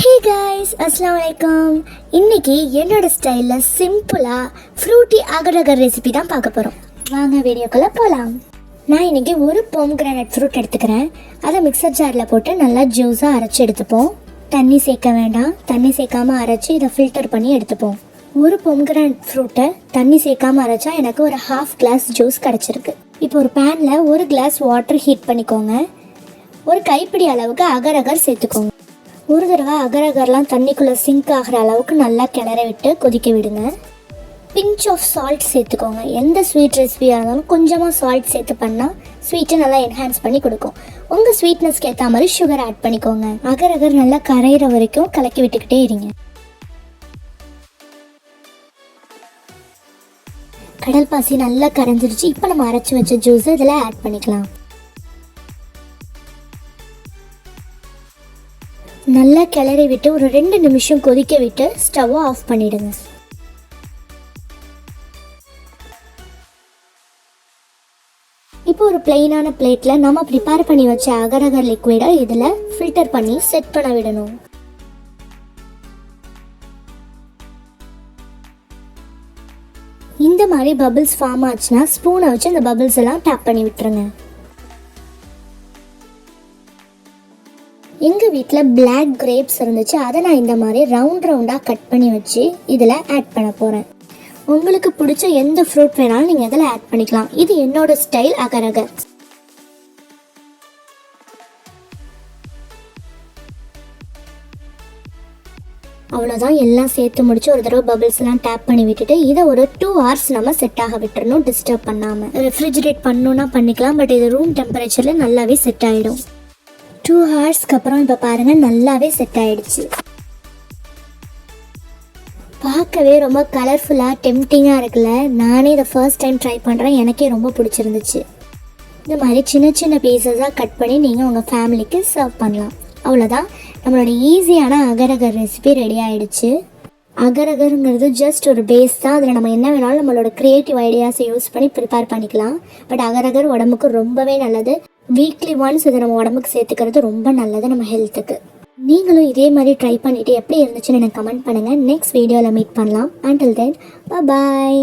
Hey guys, அஸ்ஸலாமு அலைக்கும். இன்னைக்கு என்னோட ஸ்டைலில் சிம்பிளாக ஃப்ரூட்டி அகரகர் ரெசிபி தான் பார்க்க போகிறோம். வாங்க வீடியோக்குள்ளே போகலாம். நான் இன்றைக்கி ஒரு பொம்கிரானட் ஃப்ரூட் எடுத்துக்கிறேன். அதை மிக்சர் ஜாரில் போட்டு நல்லா ஜூஸாக அரைச்சி எடுத்துப்போம். தண்ணி சேர்க்க வேண்டாம். தண்ணி சேர்க்காமல் அரைச்சி இதை ஃபில்டர் பண்ணி எடுத்துப்போம். ஒரு பொம்கிரானட் ஃப்ரூட்டை தண்ணி சேர்க்காமல் அரைச்சா எனக்கு ஒரு 1/2 கிளாஸ் ஜூஸ் கிடச்சிருக்கு. இப்போ ஒரு பேனில் 1 கிளாஸ் வாட்டர் ஹீட் பண்ணிக்கோங்க. ஒரு கைப்பிடி அளவுக்கு அகரகர் சேர்த்துக்கோங்க. ஒரு தடவை அகரகர்லாம் தண்ணிக்குள்ளே சிங்க் ஆகிற அளவுக்கு நல்லா கிளற விட்டு கொதிக்க விடுங்க. பிஞ்ச் ஆஃப் சால்ட் சேர்த்துக்கோங்க. எந்த ஸ்வீட் ரெசிபியாக இருந்தாலும் கொஞ்சமாக சால்ட் சேர்த்து பண்ணால் ஸ்வீட்டை நல்லா என்ஹான்ஸ் பண்ணி கொடுக்கும். உங்கள் ஸ்வீட்னஸ்க்கு ஏற்ற மாதிரி சுகர் ஆட் பண்ணிக்கோங்க. அகரகர் நல்லா கரையிற வரைக்கும் கலக்கி விட்டுக்கிட்டே இருங்க. கடல் பாசி நல்லா கரைஞ்சிருச்சு. இப்போ நம்ம அரைச்சி வச்ச ஜூஸை இதில் ஆட் பண்ணிக்கலாம். நல்லா கிளறி விட்டு ஒரு 2 நிமிஷம் கொதிக்க விட்டு ஸ்டவ்வை ஆஃப் பண்ணிடுங்க. இப்போ ஒரு பிளெயினான பிளேட்டில் நம்ம ப்ரிப்பேர் பண்ணி வச்ச அகரகர் லிக்விடை இதில் ஃபில்டர் பண்ணி செட் பண்ண விடணும். இந்த மாதிரி பபிள்ஸ் ஃபார்ம் ஆச்சுன்னா ஸ்பூனை வச்சு அந்த பபிள்ஸ் எல்லாம் டேப் பண்ணி விட்டுருங்க. எங்கள் வீட்டில் பிளாக் கிரேப்ஸ் இருந்துச்சு. அதை நான் இந்த மாதிரி ரவுண்டாக கட் பண்ணி வச்சு இதில் ஆட் பண்ண போகிறேன். உங்களுக்கு பிடிச்ச எந்த ஃப்ரூட் வேணாலும் நீங்கள் இதில் ஆட் பண்ணிக்கலாம். இது என்னோட ஸ்டைல் அகரகர். அவ்வளோதான், எல்லாம் சேர்த்து முடிச்சு ஒரு தடவை பபிள்ஸ் எல்லாம் டேப் பண்ணி விட்டுட்டு இதை ஒரு 2 hours நம்ம செட் ஆக விட்டுறணும், டிஸ்டர்ப் பண்ணாமல். ரெஃப்ரிஜரேட் பண்ணணுன்னா பண்ணிக்கலாம், பட் இது ரூம் டெம்பரேச்சரில் நல்லாவே செட் ஆகிடும். 2 ஹவர்ஸ்க்கு அப்புறம் இப்போ பாருங்கள் நல்லாவே செட் ஆகிடுச்சு. பார்க்கவே ரொம்ப கலர்ஃபுல்லாக டெம்டிங்காக இருக்குல்ல. நானே இதை ஃபர்ஸ்ட் டைம் ட்ரை பண்ணுறேன். எனக்கே ரொம்ப பிடிச்சிருந்துச்சு. இந்த மாதிரி சின்ன சின்ன பீசஸாக கட் பண்ணி நீங்கள் உங்கள் ஃபேமிலிக்கு சர்வ் பண்ணலாம். அவ்வளோதான், நம்மளோட ஈஸியான அகரகர் ரெசிபி ரெடி ஆகிடுச்சு. அகரகருங்கிறது ஜஸ்ட் ஒரு பேஸ் தான். அதில் நம்ம என்ன வேணாலும் நம்மளோட க்ரியேட்டிவ் ஐடியாஸை யூஸ் பண்ணி ப்ரிப்பேர் பண்ணிக்கலாம். பட் அகரகர் உடம்புக்கு ரொம்பவே நல்லது. வீக்லி ஒன்ஸ் இதை நம்ம உடம்புக்கு சேர்த்துக்கிறது ரொம்ப நல்லது நம்ம ஹெல்த்துக்கு. நீங்களும் இதே மாதிரி ட்ரை பண்ணிவிட்டு எப்படி இருந்துச்சுன்னு எனக்கு கமெண்ட் பண்ணுங்கள். நெக்ஸ்ட் வீடியோவில் மீட் பண்ணலாம். அண்டில் தென், பாய்.